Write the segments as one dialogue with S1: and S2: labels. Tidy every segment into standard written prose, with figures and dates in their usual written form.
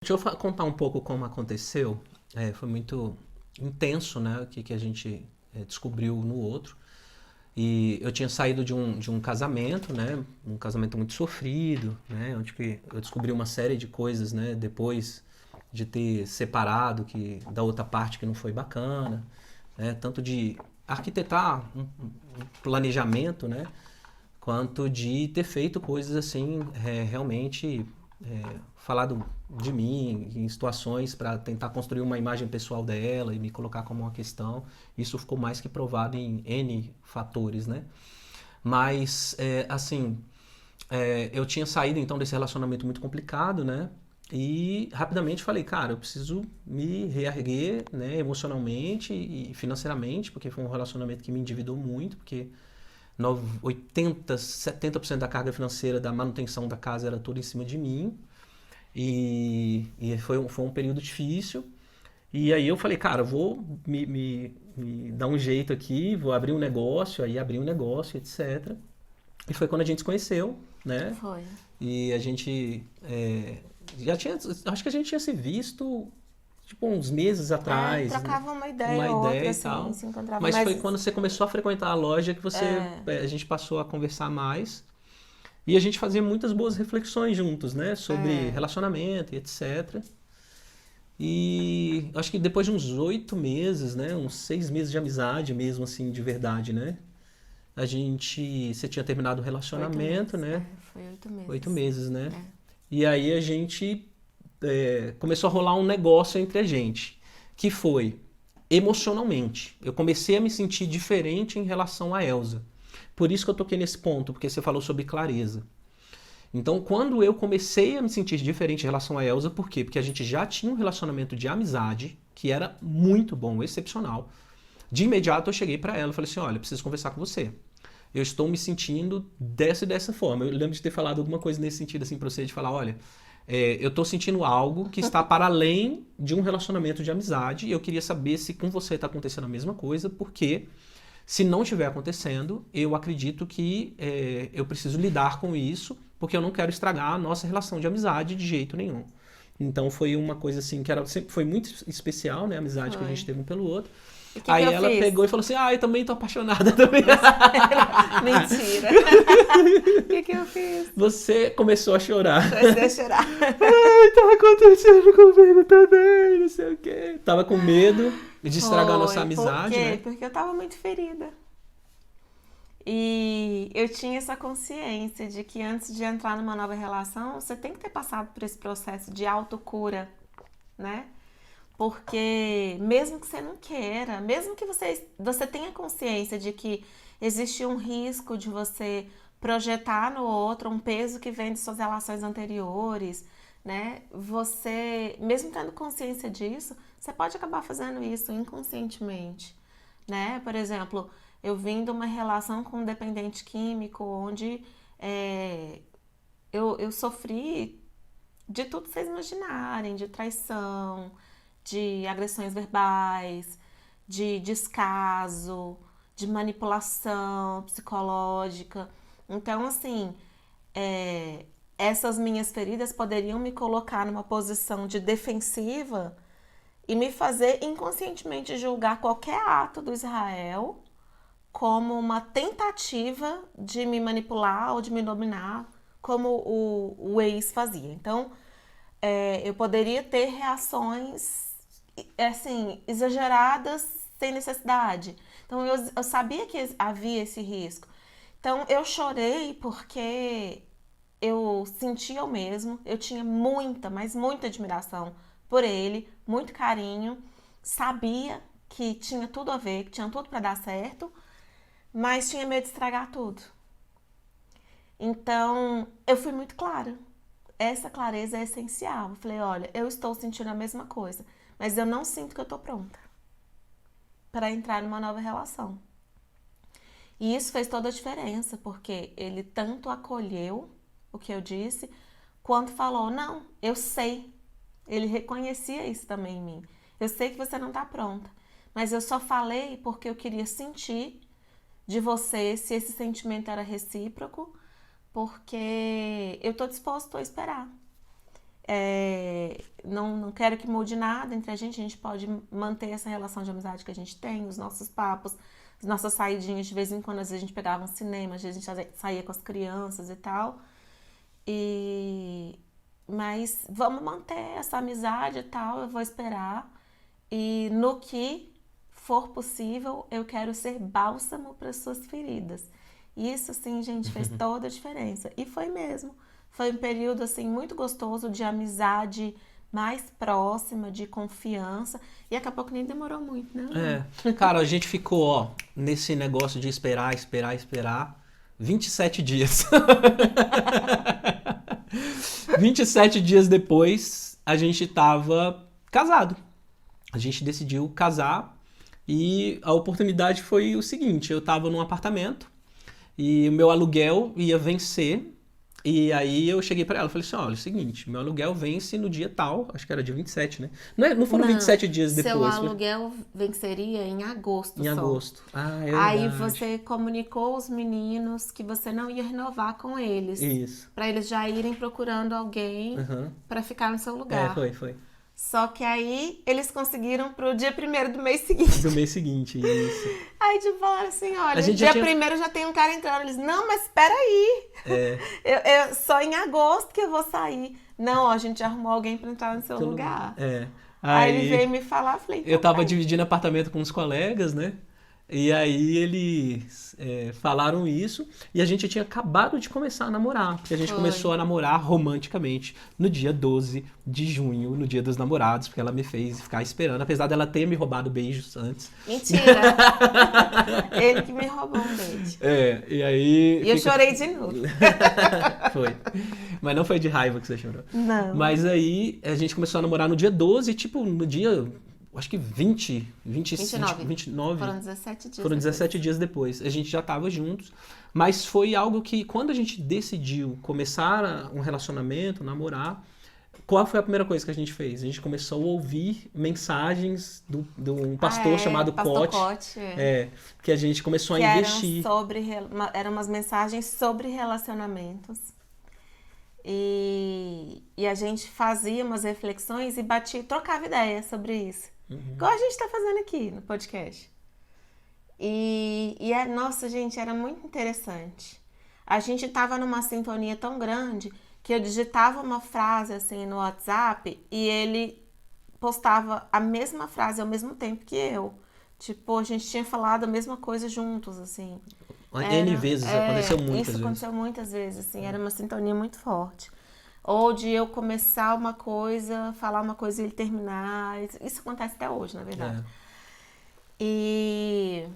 S1: Deixa eu contar um pouco como aconteceu. Foi muito intenso, né, o que a gente descobriu no outro. E eu tinha saído de um casamento, né, um casamento muito sofrido, né, onde que eu descobri uma série de coisas, né, depois de ter separado da outra parte que não foi bacana, né, tanto de arquitetar um planejamento, né, quanto de ter feito coisas assim, realmente falado de mim em situações para tentar construir uma imagem pessoal dela e me colocar como uma questão. Isso ficou mais que provado em N fatores, né? Mas, assim, eu tinha saído então desse relacionamento muito complicado, né? E rapidamente falei, cara, eu preciso me reerguer, né, emocionalmente e financeiramente, porque foi um relacionamento que me endividou muito, porque 80, 70% da carga financeira da manutenção da casa era toda em cima de mim. E foi um período difícil. E aí eu falei, cara, vou me dar um jeito aqui, vou abrir um negócio, aí abri um negócio, etc. E foi quando a gente se conheceu, né?
S2: Foi.
S1: E a gente já tinha, acho que a gente tinha se visto tipo uns meses atrás, né?
S2: Trocava uma
S1: Uma
S2: ideia ou outra,
S1: ideia e
S2: assim,
S1: tal.
S2: se encontrava,
S1: Mas foi
S2: mas
S1: quando você começou a frequentar a loja que a gente passou a conversar mais. E a gente fazia muitas boas reflexões juntos, né? Sobre relacionamento e etc. E acho que depois de uns 8 meses, né? Uns 6 meses de amizade mesmo, assim, de verdade, né? Você tinha terminado o
S2: 8 meses.
S1: relacionamento, né?
S2: Foi oito
S1: 8 meses, né?
S2: É.
S1: E aí a gente começou a rolar um negócio entre a gente, que foi emocionalmente. Eu comecei a me sentir diferente em relação a Elsa. Por isso que eu toquei nesse ponto, porque você falou sobre clareza. Então, quando eu comecei a me sentir diferente em relação a Elsa, por quê? Porque a gente já tinha um relacionamento de amizade que era muito bom, excepcional. De imediato eu cheguei para ela e falei assim: olha, preciso conversar com você. Eu estou me sentindo dessa e dessa forma. Eu lembro de ter falado alguma coisa nesse sentido assim para você, de falar: olha, eu estou sentindo algo que está para além de um relacionamento de amizade e eu queria saber se com você está acontecendo a mesma coisa, porque se não estiver acontecendo, eu acredito que eu preciso lidar com isso, porque eu não quero estragar a nossa relação de amizade de jeito nenhum. Então foi uma coisa assim que sempre foi muito especial, né, a amizade que a gente
S2: Foi.
S1: teve um pelo outro.
S2: E o que
S1: Aí
S2: eu
S1: ela
S2: fiz?
S1: pegou e falou assim: "Ah, eu também tô apaixonada também".
S2: Mentira. O que eu fiz?
S1: Você começou a chorar.
S2: Comecei a chorar.
S1: Ai, tá acontecendo comigo também, não sei o quê. Tava com medo de estragar a nossa
S2: Foi. Por
S1: amizade,
S2: quê?
S1: né?
S2: Porque eu tava muito ferida. E eu tinha essa consciência de que antes de entrar numa nova relação, você tem que ter passado por esse processo de autocura, né? Porque mesmo que você não queira, mesmo que você tenha consciência de que existe um risco de você projetar no outro um peso que vem de suas relações anteriores, né? Você, mesmo tendo consciência disso, você pode acabar fazendo isso inconscientemente, né? Por exemplo, eu vim de uma relação com um dependente químico onde é, eu sofri de tudo que vocês imaginarem, de traição, de agressões verbais, de descaso, de manipulação psicológica. Então, assim, é, essas minhas feridas poderiam me colocar numa posição de defensiva e me fazer inconscientemente julgar qualquer ato do Israel como uma tentativa de me manipular ou de me dominar, como o ex fazia. Então, eu poderia ter reações assim exageradas sem necessidade. Então eu sabia que havia esse risco. Então eu chorei porque eu sentia o mesmo, eu tinha muita, mas muita admiração por ele, muito carinho, sabia que tinha tudo a ver, que tinha tudo para dar certo, mas tinha medo de estragar tudo. Então eu fui muito clara. Essa clareza é essencial. Eu falei, olha, eu estou sentindo a mesma coisa, mas eu não sinto que eu estou pronta para entrar numa nova relação. E isso fez toda a diferença, porque ele tanto acolheu o que eu disse, quanto falou, não, eu sei. Ele reconhecia isso também em mim. Eu sei que você não está pronta, mas eu só falei porque eu queria sentir de você se esse sentimento era recíproco, porque eu estou disposto a esperar. não quero que mude nada entre a gente pode manter essa relação de amizade que a gente tem, os nossos papos, as nossas saidinhas, de vez em quando, às vezes a gente pegava um cinema, às vezes a gente saía com as crianças e tal. Mas vamos manter essa amizade e tal, eu vou esperar. E no que for possível, eu quero ser bálsamo para suas feridas. E isso, assim, gente, fez toda a diferença. E foi mesmo. Foi um período, assim, muito gostoso de amizade mais próxima, de confiança. E acabou que nem demorou muito, né?
S1: Cara, a gente ficou, ó, nesse negócio de esperar 27 dias. 27 dias depois, a gente tava casado. A gente decidiu casar e a oportunidade foi o seguinte, eu tava num apartamento e o meu aluguel ia vencer. E aí eu cheguei pra ela e falei assim, olha, é o seguinte, meu aluguel vence no dia tal, acho que era dia 27, né? Não foram 27 dias depois.
S2: Seu aluguel venceria em agosto
S1: em
S2: só.
S1: agosto.
S2: Aí você comunicou os meninos que você não ia renovar com eles.
S1: Isso.
S2: Pra eles já irem procurando alguém pra ficar no seu lugar.
S1: Foi.
S2: Só que aí eles conseguiram pro dia 1º do mês seguinte.
S1: Do mês seguinte, isso.
S2: Aí tipo, falaram assim, olha, dia 1º já tem um cara entrando. Eles, não, mas espera aí. Eu só em agosto que eu vou sair. Não, ó, a gente arrumou alguém pra entrar no seu lugar. Aí ele veio me falar, falei, então,
S1: eu tava dividindo apartamento com uns colegas, né? E aí eles falaram isso e a gente tinha acabado de começar a namorar. Porque a gente começou a namorar romanticamente no dia 12 de junho, no dia dos namorados, porque ela me fez ficar esperando, apesar dela ter me roubado beijos antes.
S2: Mentira! Ele que me roubou um beijo.
S1: E aí...
S2: E eu chorei de novo.
S1: Foi. Mas não foi de raiva que você chorou.
S2: Não.
S1: Mas aí a gente começou a namorar no dia 12 e tipo, no dia... Acho que 29.
S2: Foram 17 dias
S1: Foram 17 dias depois. A gente já estava juntos. Mas foi algo que, quando a gente decidiu começar um relacionamento, namorar, qual foi a primeira coisa que a gente fez? A gente começou a ouvir mensagens de um pastor chamado Cote. Que a gente começou a investir.
S2: Eram umas mensagens sobre relacionamentos. E a gente fazia umas reflexões e trocava ideias sobre isso. Igual a gente tá fazendo aqui no podcast. Nossa, gente, era muito interessante. A gente tava numa sintonia tão grande que eu digitava uma frase assim no WhatsApp e ele postava a mesma frase ao mesmo tempo que eu. Tipo, a gente tinha falado a mesma coisa juntos, assim.
S1: N vezes, aconteceu muitas vezes.
S2: Isso aconteceu muitas vezes, assim, era uma sintonia muito forte. Ou de eu começar uma coisa, falar uma coisa e ele terminar. Isso acontece até hoje, na verdade. E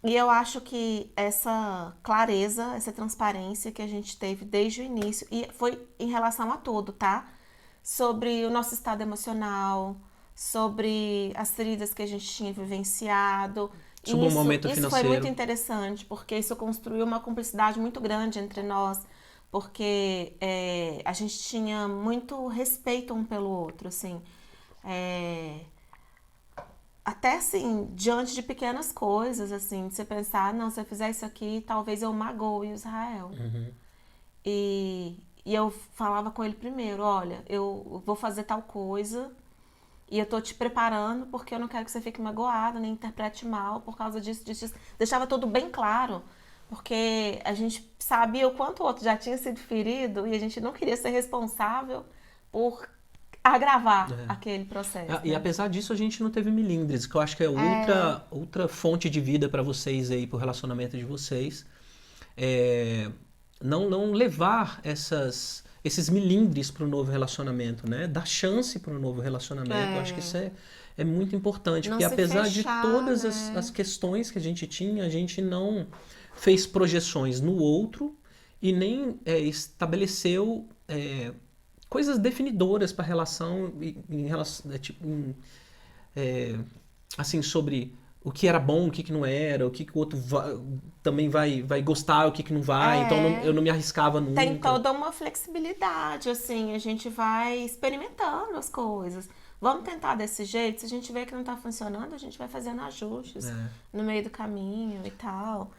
S2: eu acho que essa clareza, essa transparência que a gente teve desde o início, e foi em relação a tudo, tá? Sobre o nosso estado emocional, sobre as feridas que a gente tinha vivenciado.
S1: Sobre o momento financeiro.
S2: Isso foi muito interessante, porque isso construiu uma cumplicidade muito grande entre nós, porque a gente tinha muito respeito um pelo outro, assim. Até, assim, diante de pequenas coisas, assim, de você pensar, não, se eu fizer isso aqui, talvez eu magoe Israel. E eu falava com ele primeiro, olha, eu vou fazer tal coisa e eu tô te preparando porque eu não quero que você fique magoado, nem interprete mal por causa disso. Deixava tudo bem claro, porque a gente sabia o quanto o outro já tinha sido ferido e a gente não queria ser responsável por agravar aquele processo.
S1: E apesar disso, a gente não teve milindres, que eu acho que é outra fonte de vida para vocês aí, pro relacionamento de vocês. Não levar esses milindres para o novo relacionamento, né? Dar chance para o novo relacionamento. Eu acho que isso é muito importante,
S2: não
S1: porque apesar
S2: fechar,
S1: de todas
S2: né?
S1: as questões que a gente tinha, a gente não fez projeções no outro e nem estabeleceu coisas definidoras para a relação, assim, sobre o que era bom, o que não era, o que o outro também vai gostar, o que não vai. Então eu não me arriscava nunca.
S2: Tem toda uma flexibilidade, assim, a gente vai experimentando as coisas. Vamos tentar desse jeito, se a gente vê que não tá funcionando, a gente vai fazendo ajustes no meio do caminho e tal.